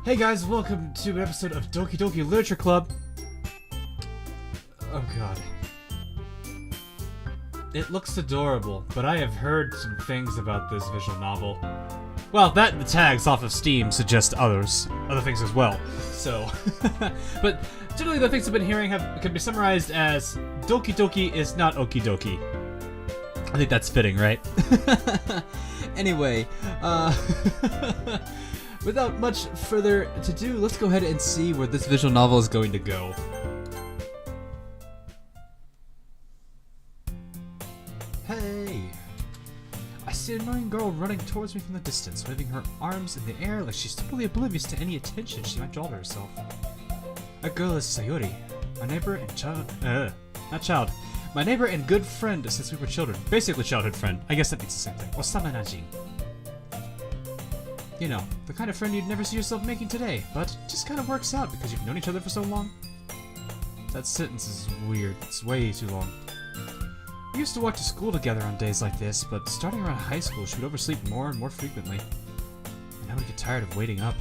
Hey guys, welcome to an episode of Doki Doki Literature Club. Oh god. It looks adorable, but I have heard some things about this visual novel. Well, that and the tags off of Steam suggest other things as well. So, but generally the things I've been hearing can be summarized as Doki Doki is not Okie Doki. I think that's fitting, right? Anyway, without much further to do, let's go ahead and see where this visual novel is going to go. Hey! I see an annoying girl running towards me from the distance, waving her arms in the air like she's totally oblivious to any attention she might draw to herself. That girl is Sayori, my neighbor and my neighbor and good friend since we were children. Basically childhood friend. I guess that means the same thing. Osama Najin. You know, the kind of friend you'd never see yourself making today, but it just kind of works out because you've known each other for so long. That sentence is weird. It's way too long. We used to walk to school together on days like this, but starting around high school, she would oversleep more and more frequently. And I would get tired of waiting up.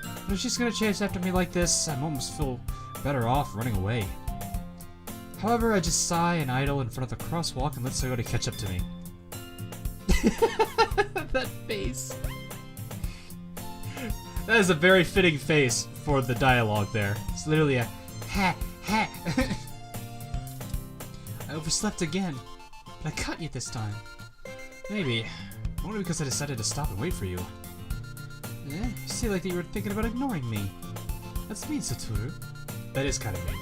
But if she's gonna chase after me like this, I almost feel better off running away. However, I just sigh and idle in front of the crosswalk and let Sayori catch up to me. That face. That is a very fitting face for the dialogue there. It's literally a ha ha. I overslept again, but I caught you this time. Maybe. Only because I decided to stop and wait for you. You seem like that you were thinking about ignoring me. That's mean, Satoru. That is kind of mean.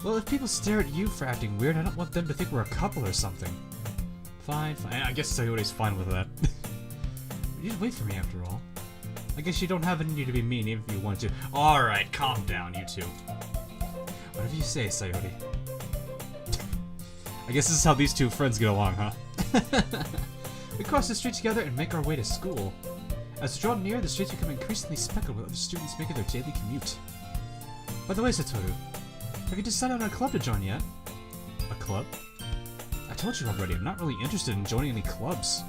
Well, if people stare at you for acting weird, I don't want them to think we're a couple or something. Fine, fine. I guess Sayori's fine with that. You did wait for me after all. I guess you don't have it in you to be mean even if you want to. Alright, calm down, you two. Whatever you say, Sayori. I guess this is how these two friends get along, huh? We cross the street together and make our way to school. As we draw near, the streets become increasingly speckled with other students making their daily commute. By the way, Satoru, have you decided on a club to join yet? A club? I told you already, I'm not really interested in joining any clubs.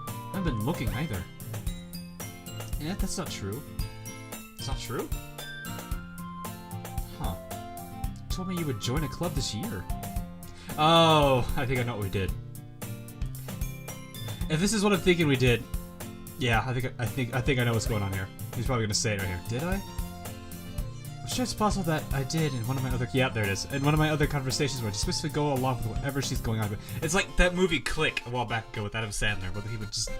I haven't been looking either. Yeah, that's not true. It's not true? Huh. You told me you would join a club this year. Oh, I think I know what we did. If this is what I'm thinking we did, yeah, I think I know what's going on here. He's probably gonna say it right here. Did I? I'm sure it's possible that I did in one of my other... Yeah, there it is. In one of my other conversations where I just basically go along with whatever she's going on with. It's like that movie Click a while back ago with Adam Sandler, where he would just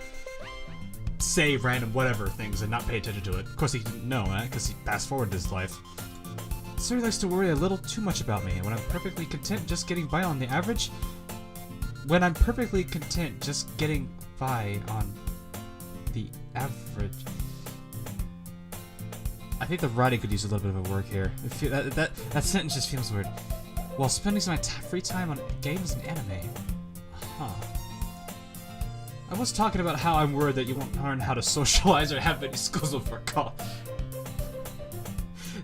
say random whatever things and not pay attention to it. Of course he didn't know that, because he fast-forwarded his life. Sayori likes to worry a little too much about me, and when I'm perfectly content just getting by on the average... When I'm perfectly content just getting by on the average... I think the writing could use a little bit of a work here. That sentence just feels weird. While spending some of my free time on games and anime. Huh. I was talking about how I'm worried that you won't learn how to socialize or have any skills before college.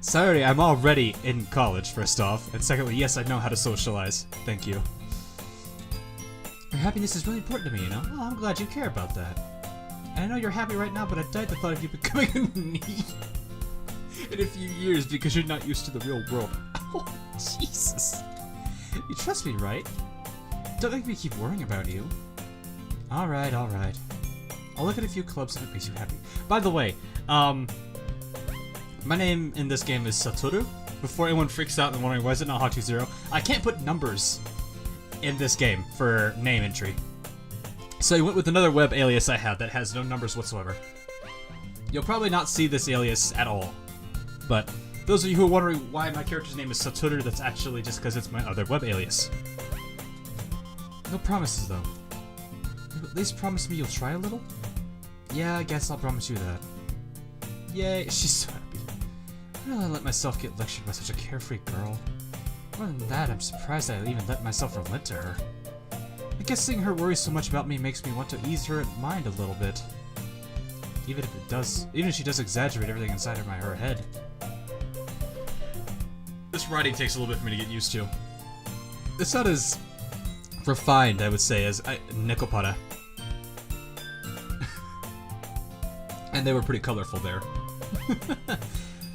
Sorry, I'm already in college, first off. And secondly, yes, I know how to socialize. Thank you. Your happiness is really important to me, you know? Oh, I'm glad you care about that. And I know you're happy right now, but I died the thought of you becoming a knee in a few years because you're not used to the real world. Oh, Jesus. You trust me, right? Don't make me keep worrying about you. Alright, alright. I'll look at a few clubs if it makes you happy. By the way, my name in this game is Satoru. Before anyone freaks out and wondering why is it not Hawk20, I can't put numbers in this game for name entry. So I went with another web alias I have that has no numbers whatsoever. You'll probably not see this alias at all. But those of you who are wondering why my character's name is Satoru, that's actually just because it's my other web alias. No promises though. You at least promise me you'll try a little? Yeah, I guess I'll promise you that. Yay, she's so happy. Why did I let myself get lectured by such a carefree girl? More than that, I'm surprised I even let myself relent to her. I guess seeing her worry so much about me makes me want to ease her mind a little bit. Even if she does exaggerate everything inside her head. This writing takes a little bit for me to get used to. It's not as refined, I would say, as Nekopara. And they were pretty colorful there.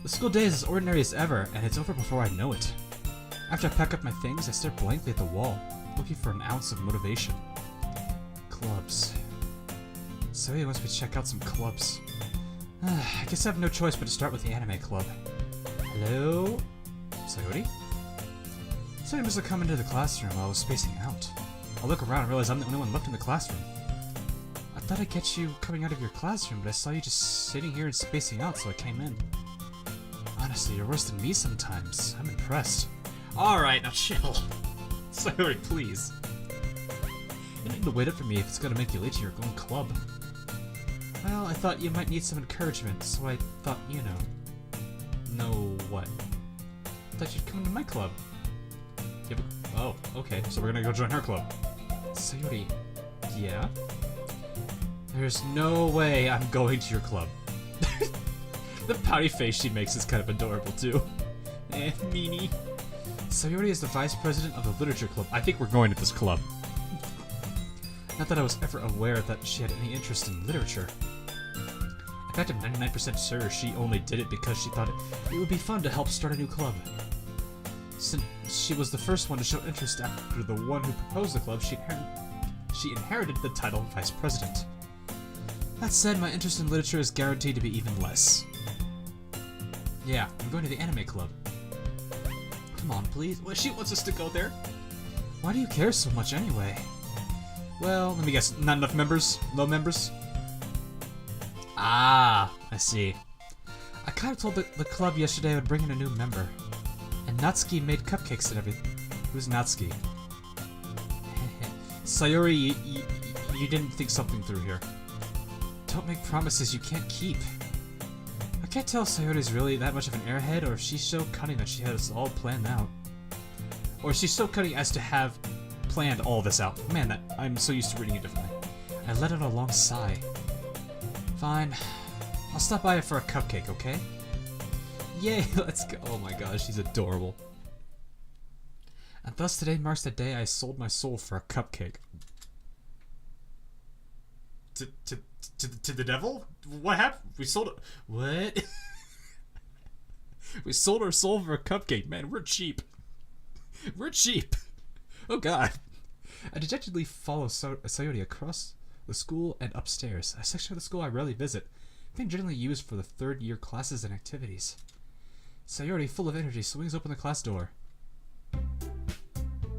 The school day is as ordinary as ever, and it's over before I know it. After I pack up my things, I stare blankly at the wall, looking for an ounce of motivation. Clubs. Sayori wants me to check out some clubs. I guess I have no choice but to start with the anime club. Hello? Sayori? Sayori must have come into the classroom while I was spacing out. I look around and realize I'm the only one left in the classroom. I thought I'd catch you coming out of your classroom, but I saw you just sitting here and spacing out, so I came in. Honestly, you're worse than me sometimes. I'm impressed. Alright, now chill. Sayori, please. You need to wait up for me if it's gonna make you late to your own club. Well, I thought you might need some encouragement, so I thought, you know. No what? I thought you'd come to my club. Oh, okay, so we're gonna go join her club. Sayori, yeah? There's no way I'm going to your club. The pouty face she makes is kind of adorable, too. Meanie. Sayori is the vice president of the literature club. I think we're going to this club. Not that I was ever aware that she had any interest in literature. In fact, I'm 99% sure she only did it because she thought it would be fun to help start a new club. Since she was the first one to show interest after the one who proposed the club, she inherited the title of vice president. That said, my interest in literature is guaranteed to be even less. Yeah, I'm going to the anime club. Come on, please. Well, she wants us to go there. Why do you care so much anyway? Well, let me guess. Not enough members? Low members? Ah, I see. I kind of told the club yesterday I would bring in a new member. And Natsuki made cupcakes and everything. Who's Natsuki? Sayori, you didn't think something through here. Don't make promises you can't keep. I can't tell if Sayori's really that much of an airhead, or if she's so cunning that she has all planned out. Or she's so cunning as to have planned all this out. Man, I'm so used to reading it differently. I let out a long sigh. Fine. I'll stop by for a cupcake, okay? Yay, let's go. Oh my gosh, she's adorable. And thus today marks the day I sold my soul for a cupcake. To the devil? What happened? We sold it. What? We sold our soul for a cupcake. Man, we're cheap. We're cheap. Oh god. I dejectedly follow Sayori across the school and upstairs, a section of the school I rarely visit, being generally used for the third-year classes and activities. Sayori, full of energy, swings open the class door.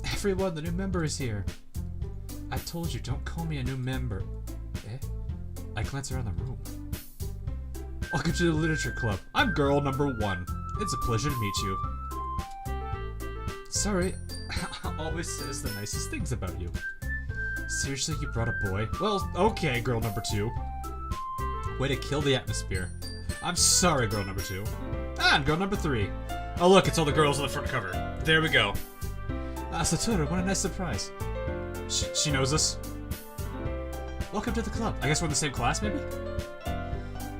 Everyone, the new member is here. I told you, don't call me a new member. Eh? I glance around the room. Welcome to the literature club. I'm girl number 1. It's a pleasure to meet you. Sorry, always says the nicest things about you. Seriously, you brought a boy? Well, okay, girl number 2. Way to kill the atmosphere. I'm sorry, girl number 2. Ah, and girl number 3. Oh look, it's all the girls on the front cover. There we go. Satoru, what a nice surprise. She knows us. Welcome to the club. I guess we're in the same class, maybe?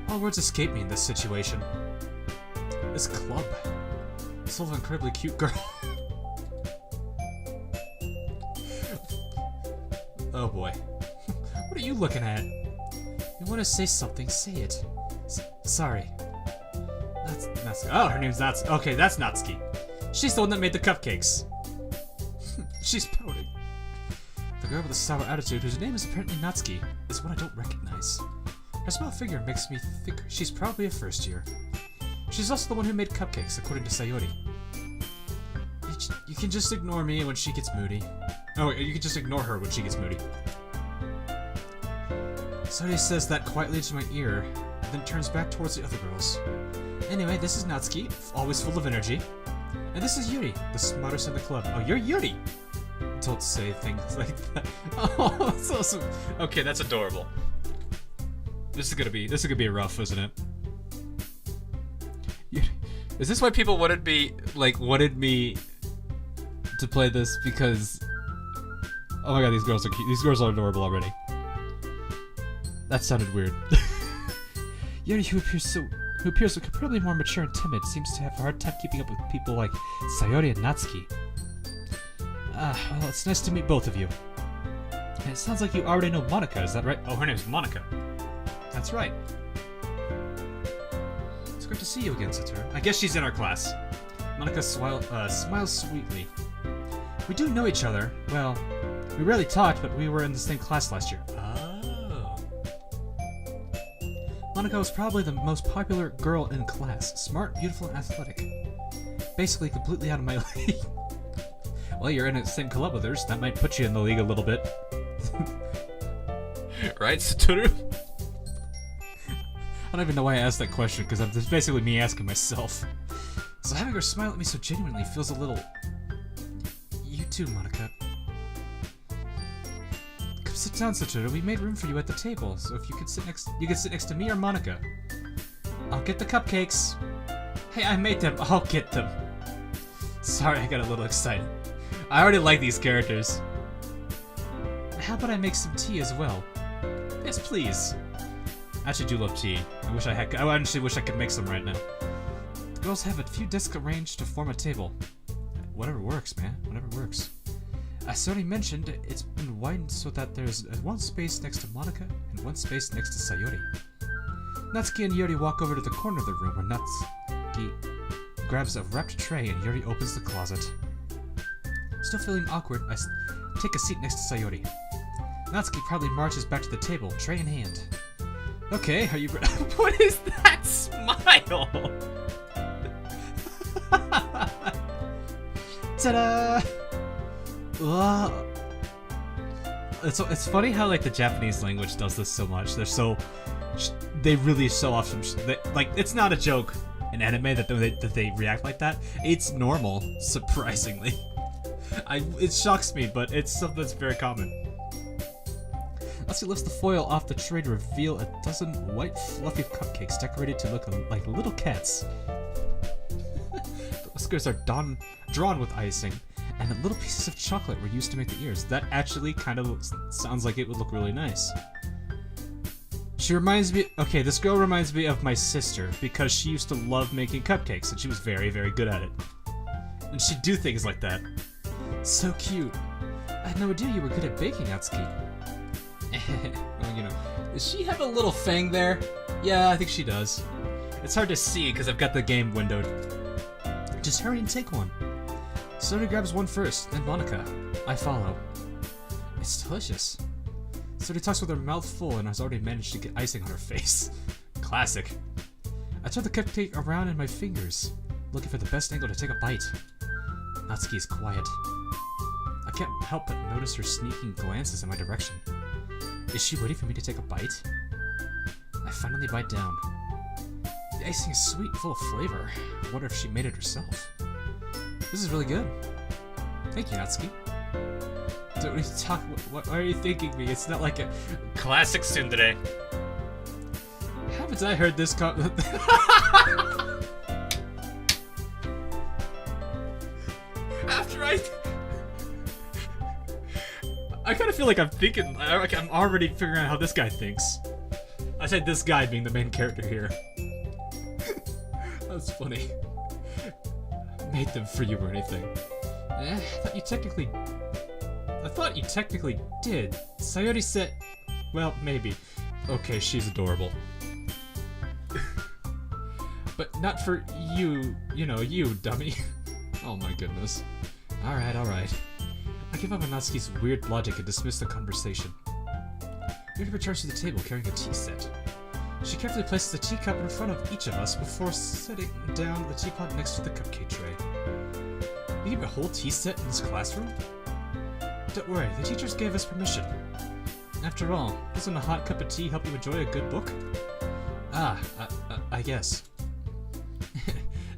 All words escape me in this situation. This club. It's full of incredibly cute girl. Oh boy. What are you looking at? You want to say something, say it. Sorry. That's Natsuki. Oh, her name's Natsuki. Okay, that's Natsuki. She's the one that made the cupcakes. She's pouting. The girl with the sour attitude, whose name is apparently Natsuki, is one I don't recognize. Her small figure makes me think she's probably a first year. She's also the one who made cupcakes, according to Sayori. You can just ignore me when she gets moody. Oh, you can just ignore her when she gets moody. Sayori says that quietly into my ear, then turns back towards the other girls. Anyway, this is Natsuki, always full of energy. And this is Yuri, the smartest in the club. Oh, you're Yuri! Don't say things like that. Oh, that's awesome. Okay, that's adorable. This is gonna be rough, isn't it? Is this why people wanted me to play this? Because oh my god, these girls are cute. These girls are adorable already. That sounded weird. Yuri, who appears comparatively more mature and timid, seems to have a hard time keeping up with people like Sayori and Natsuki. Well, it's nice to meet both of you. And it sounds like you already know Monica, is that right? Oh, her name's Monica. That's right. great to see you again, Satoru. I guess she's in our class. Monica smiles sweetly. We do know each other. Well, we rarely talked, but we were in the same class last year. Oh. Monica was probably the most popular girl in class. Smart, beautiful, and athletic. Basically completely out of my league. Well, you're in the same club with hers. That might put you in the league a little bit. Right, Satoru? I don't even know why I asked that question, because it's basically me asking myself. So having her smile at me so genuinely feels a little... You too, Monica. Come sit down, Satoru. We made room for you at the table, so if you could sit next to me or Monica. I'll get the cupcakes. Hey, I made them. I'll get them. Sorry, I got a little excited. I already like these characters. How about I make some tea as well? Yes, please. I actually do love tea. I actually wish I could make some right now. The girls have a few desks arranged to form a table. Whatever works, man. Whatever works. As already mentioned, it's been widened so that there's one space next to Monica and one space next to Sayori. Natsuki and Yuri walk over to the corner of the room where Natsuki grabs a wrapped tray and Yuri opens the closet. Still feeling awkward, I take a seat next to Sayori. Natsuki proudly marches back to the table, tray in hand. Okay, are you what is that smile? Ta-da! It's funny how like the Japanese language does this so much. They really so often like it's not a joke in anime that they react like that. It's normal, surprisingly. It shocks me, but it's something that's very common. Natsuki lifts the foil off the tray to reveal a dozen white, fluffy cupcakes decorated to look like little cats. The whiskers are drawn with icing, and the little pieces of chocolate were used to make the ears. That actually kind of sounds like it would look really nice. She reminds me... Okay, this girl reminds me of my sister, because she used to love making cupcakes, and she was very, very good at it. And she'd do things like that. So cute. I had no idea you were good at baking, Natsuki. Well, you know, does she have a little fang there? Yeah, I think she does. It's hard to see because I've got the game windowed. Just hurry and take one. Sony grabs one first, then Monica. I follow. It's delicious. Sony talks with her mouth full and has already managed to get icing on her face. Classic. I turn the cupcake around in my fingers, looking for the best angle to take a bite. Natsuki is quiet. I can't help but notice her sneaking glances in my direction. Is she waiting for me to take a bite? I finally bite down. The icing is sweet and full of flavor. I wonder if she made it herself. This is really good. Thank you, Natsuki. Don't need to talk. What are you thinking me? It's not like a classic tsundere. Haven't I heard this After I kind of feel like I'm thinking, like I'm already figuring out how this guy thinks. I said this guy being the main character here. That's funny. Made them for you or anything. I thought you technically did. Sayori said... Well, maybe. Okay, she's adorable. But not for you, you know, you dummy. Oh my goodness. Alright. I give up on Natsuki's weird logic and dismiss the conversation. Yuri returns to the table carrying a tea set. She carefully places a teacup in front of each of us before setting down the teapot next to the cupcake tray. You give a whole tea set in this classroom? Don't worry, the teachers gave us permission. After all, doesn't a hot cup of tea help you enjoy a good book? I guess.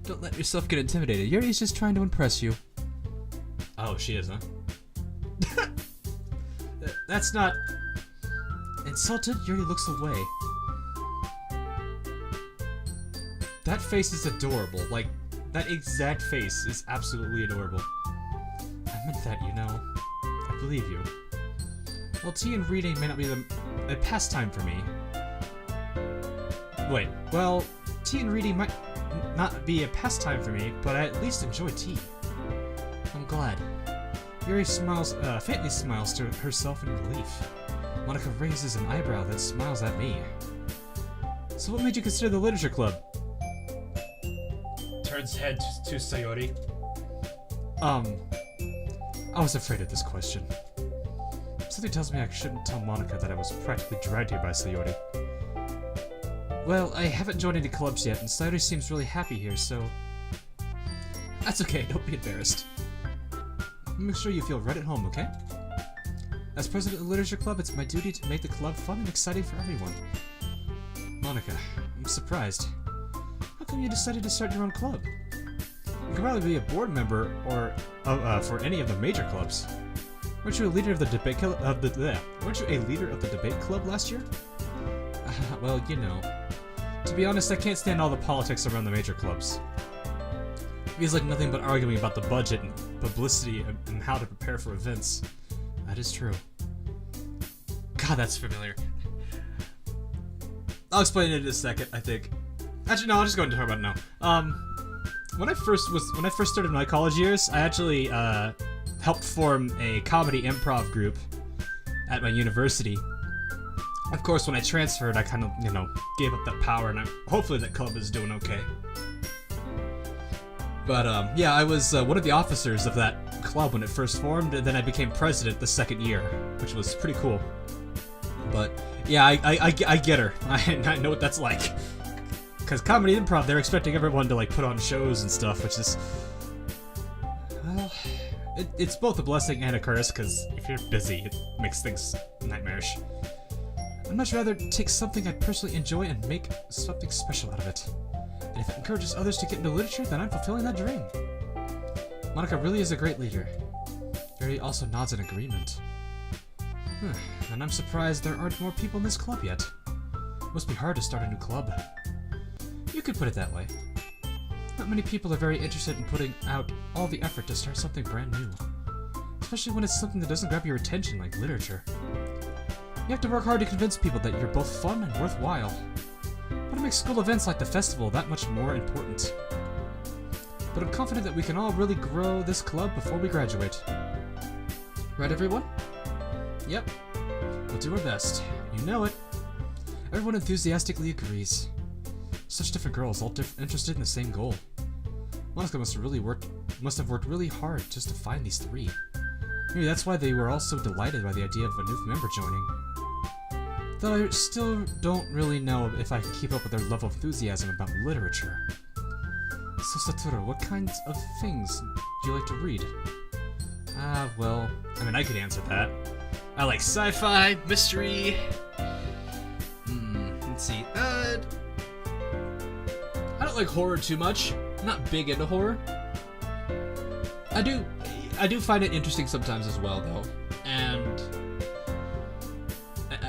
Don't let yourself get intimidated. Yuri's just trying to impress you. Oh, she is, huh? That's not... Insulted, Yuri looks away. That face is adorable. Like, that exact face is absolutely adorable. I meant that, you know. I believe you. Well, tea and reading may not be a pastime for me. Wait, well, tea and reading might not be a pastime for me, but I at least enjoy tea. I'm glad. Yuri smiles, faintly smiles to herself in relief. Monica raises an eyebrow, then smiles at me. So what made you consider the literature club? turns head to Sayori. I was afraid of this question. Something tells me I shouldn't tell Monica that I was practically dragged here by Sayori. Well, I haven't joined any clubs yet, and Sayori seems really happy here, so... That's okay, don't be embarrassed. Make sure you feel right at home, okay? As president of the Literature Club, it's my duty to make the club fun and exciting for everyone. Monica, I'm surprised. How come you decided to start your own club? You could probably be a board member or for any of the major clubs. Weren't you a leader of the debate Weren't you a leader of the debate club last year? Well, you know. To be honest, I can't stand all the politics around the major clubs. It feels like nothing but arguing about the budget and publicity and how to prepare for events. That is true. God, that's familiar. I'll explain it in a second, I think. Actually, no, I'll just go into talk about it now. When I first started my college years, I actually helped form a comedy improv group at my university. Of course, when I transferred, I kind of, gave up that power, and hopefully that club is doing okay. But, yeah, I was one of the officers of that club when it first formed, and then I became president the second year, which was pretty cool. But, yeah, I get her. I know what that's like. Because comedy improv, they're expecting everyone to, put on shows and stuff, which is... Well, it's both a blessing and a curse, because if you're busy, it makes things nightmarish. I'd much rather take something I personally enjoy and make something special out of it. And if it encourages others to get into literature, then I'm fulfilling that dream. Monica really is a great leader. Yuri also nods in agreement. And I'm surprised there aren't more people in this club yet. It must be hard to start a new club. You could put it that way. Not many people are very interested in putting out all the effort to start something brand new. Especially when it's something that doesn't grab your attention like literature. You have to work hard to convince people that you're both fun and worthwhile. But it makes school events like the festival that much more important. But I'm confident that we can all really grow this club before we graduate. Right, everyone? Yep. We'll do our best. You know it. Everyone enthusiastically agrees. Such different girls, all interested in the same goal. Monica must have worked really hard just to find these three. Maybe that's why they were all so delighted by the idea of a new member joining. Though I still don't really know if I can keep up with their level of enthusiasm about literature. So Satoru, what kinds of things do you like to read? Well, I mean, I could answer that. I like sci-fi, mystery... let's see, I don't like horror too much. I'm not big into horror. I do find it interesting sometimes as well, though. And...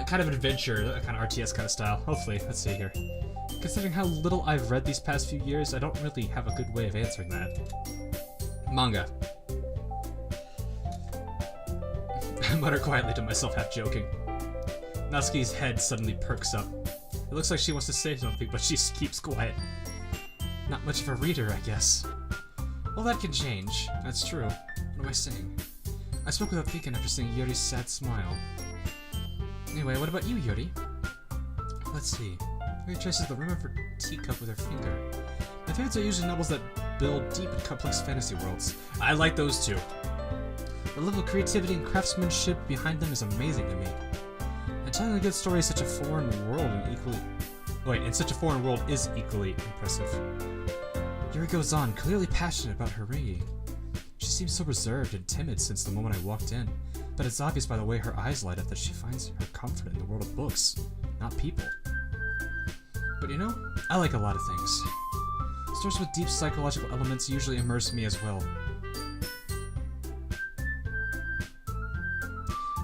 kind of adventure, kind of RTS kind of style. Hopefully, let's see here. Considering how little I've read these past few years, I don't really have a good way of answering that. Manga. I mutter quietly to myself, half joking. Natsuki's head suddenly perks up. It looks like she wants to say something, but she keeps quiet. Not much of a reader, I guess. Well, that can change. That's true. What am I saying? I spoke without thinking after seeing Yuri's sad smile. Anyway, what about you, Yuri? Let's see. Yuri traces the rim of her teacup with her finger. My favorites are usually novels that build deep and complex fantasy worlds. I like those too. The level of creativity and craftsmanship behind them is amazing to me. And telling a good story in such a foreign world is equally impressive. Yuri goes on, clearly passionate about her reading. She seems so reserved and timid since the moment I walked in, but it's obvious by the way her eyes light up that she finds her comfort in the world of books, not people. But you know, I like a lot of things. Stories with deep psychological elements usually immerse me as well.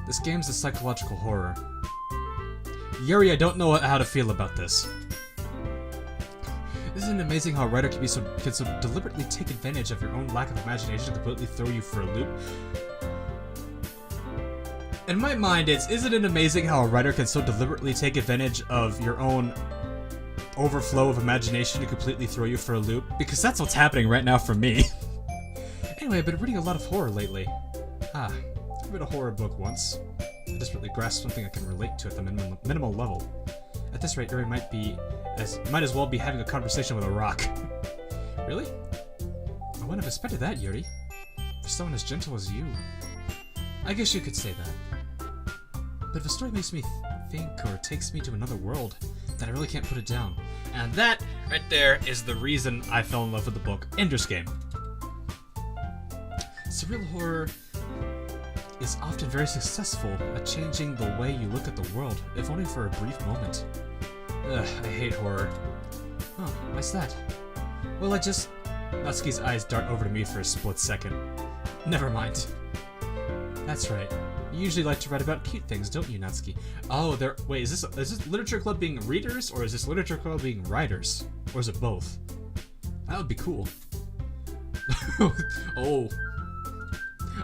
This game's a psychological horror. Yuri, I don't know how to feel about this. Isn't it amazing how a writer can so deliberately take advantage of your own lack of imagination to completely throw you for a loop? In my mind, isn't it amazing how a writer can so deliberately take advantage of your own overflow of imagination to completely throw you for a loop? Because that's what's happening right now for me. Anyway, I've been reading a lot of horror lately. I read a horror book once. I desperately grasped something I can relate to at the minimal level. At this rate, Yuri might as well be having a conversation with a rock. Really? wouldn't have expected that, Yuri. For someone as gentle as you. I guess you could say that. But if a story makes me think or takes me to another world, then I really can't put it down. And that, right there, is the reason I fell in love with the book Ender's Game. Surreal horror is often very successful at changing the way you look at the world, if only for a brief moment. Ugh, I hate horror. Oh, why's that? Well, Natsuki's eyes dart over to me for a split second. Never mind. That's right. You usually like to write about cute things, don't you, Natsuki? Oh, wait, is this literature club being readers, or is this literature club being writers? Or is it both? That would be cool. Oh.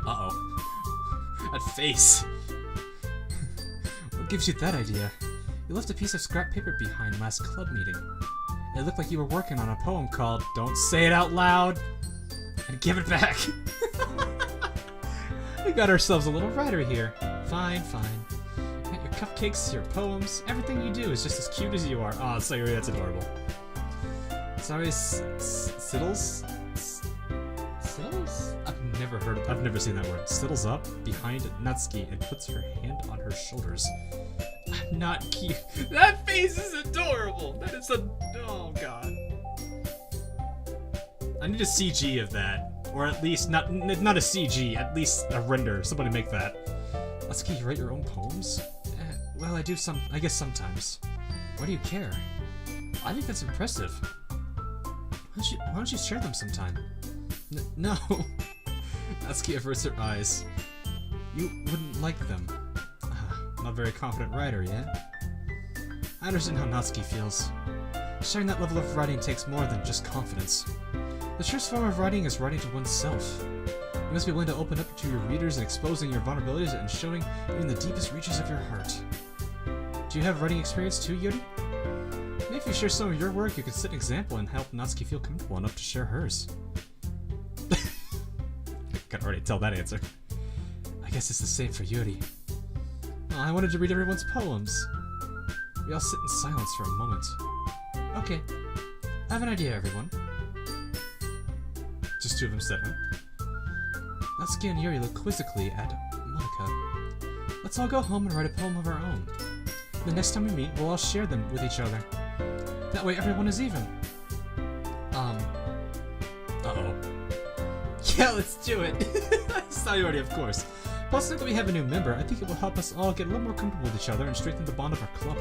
Uh-oh. That face. What gives you that idea? You left a piece of scrap paper behind last club meeting. It looked like you were working on a poem called Don't Say It Out Loud, and give it back. We got ourselves a little writer here. Fine, fine. Got your cupcakes, your poems, everything you do is just as cute as you are. Aw, Sayuri, that's adorable. Sorry, Siddles? Siddles? I've never seen that word. Siddles up behind Natsuki and puts her hand on her shoulders. I'm not cute. That face is adorable. That is oh god. I need a CG of that. Or at least, not a CG, at least a render. Somebody make that. Natsuki, you write your own poems? Well, I guess sometimes. Why do you care? I think that's impressive. Why don't you share them sometime? No. Natsuki averts her eyes. You wouldn't like them. Not a very confident writer, yeah? I understand how Natsuki feels. Sharing that level of writing takes more than just confidence. The truest form of writing is writing to oneself. You must be willing to open up to your readers and exposing your vulnerabilities and showing even the deepest reaches of your heart. Do you have writing experience too, Yuri? Maybe if you share some of your work, you could set an example and help Natsuki feel comfortable enough to share hers. I can already tell that answer. I guess it's the same for Yuri. Oh, I wanted to read everyone's poems. We all sit in silence for a moment. Okay, I have an idea, everyone. Just two of them said, huh? Natsuki and Yuri look quizzically at Monika. Let's all go home and write a poem of our own. The next time we meet, we'll all share them with each other. That way everyone is even. Uh-oh. Yeah, let's do it! Sayori, of course. Plus, now that we have a new member, I think it will help us all get a little more comfortable with each other and strengthen the bond of our club.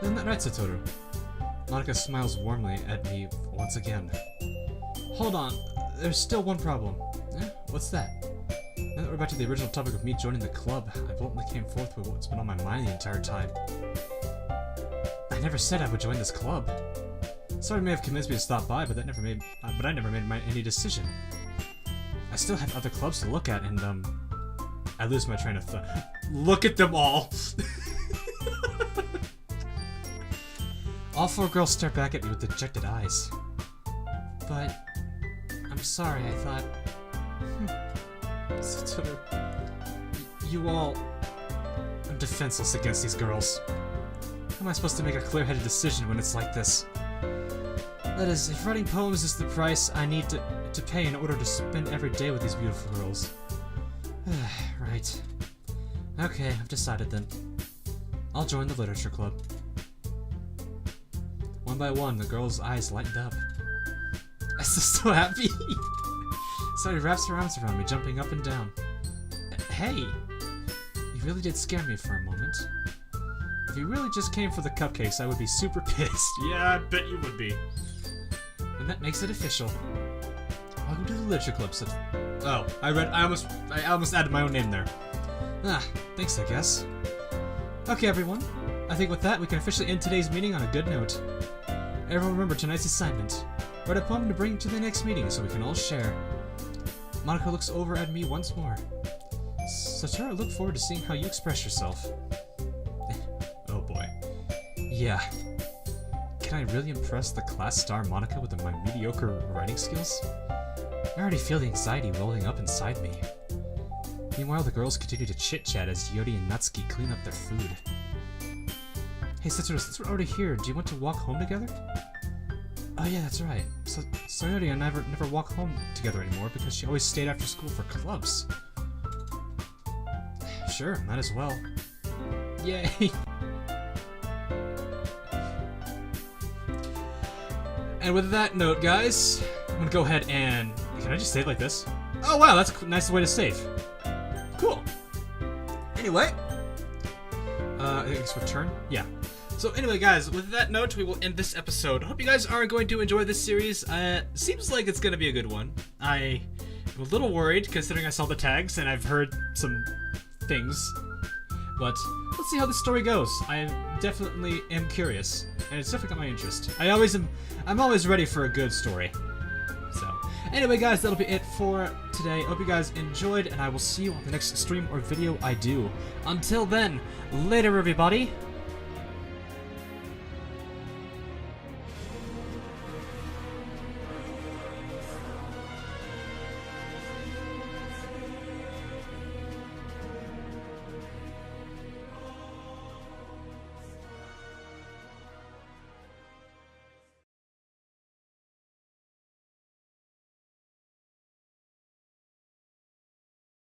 Isn't that right, Satoru? Monika smiles warmly at me once again. Hold on, there's still one problem. What's that? Now that we're back to the original topic of me joining the club, I bluntly came forth with what's been on my mind the entire time. I never said I would join this club. Sorry, may have convinced me to stop by, but I never made any decision. I still have other clubs to look at, and I lose my train of thought. Look at them all! All four girls stare back at me with dejected eyes. But I'm sorry, I thought... Satoru... You all... I'm defenseless against these girls. How am I supposed to make a clear-headed decision when it's like this? That is, if writing poems is the price I need to pay in order to spend every day with these beautiful girls. Right. Okay, I've decided then. I'll join the literature club. One by one, the girls' eyes lightened up. I'm so happy! Sorry, wraps her arms around me, jumping up and down. Hey! You really did scare me for a moment. If you really just came for the cupcakes, I would be super pissed. Yeah, I bet you would be. And that makes it official. Welcome to the literature club. Oh, I almost added my own name there. Thanks, I guess. Okay, everyone. I think with that, we can officially end today's meeting on a good note. Everyone remember tonight's assignment. Write a poem to bring to the next meeting so we can all share. Monika looks over at me once more. Satoru, I look forward to seeing how you express yourself. Oh boy. Yeah. Can I really impress the class star Monika with my mediocre writing skills? I already feel the anxiety rolling up inside me. Meanwhile, the girls continue to chit-chat as Yuri and Natsuki clean up their food. Hey Satoru, since we're already here, do you want to walk home together? Oh yeah, that's right. So Sayori and I never walk home together anymore because she always stayed after school for clubs. Sure, might as well. Yay! And with that note, guys, I'm gonna go ahead and... Can I just save like this? Oh wow, that's a nice way to save. Cool. Anyway. I guess return? Yeah. So anyway, guys, with that note, we will end this episode. Hope you guys are going to enjoy this series. Seems like it's gonna be a good one. I'm a little worried, considering I saw the tags, and I've heard some things. But let's see how this story goes. I definitely am curious, and it's definitely got my interest. I'm always ready for a good story. So, anyway, guys, that'll be it for today. Hope you guys enjoyed, and I will see you on the next stream or video I do. Until then, later, everybody.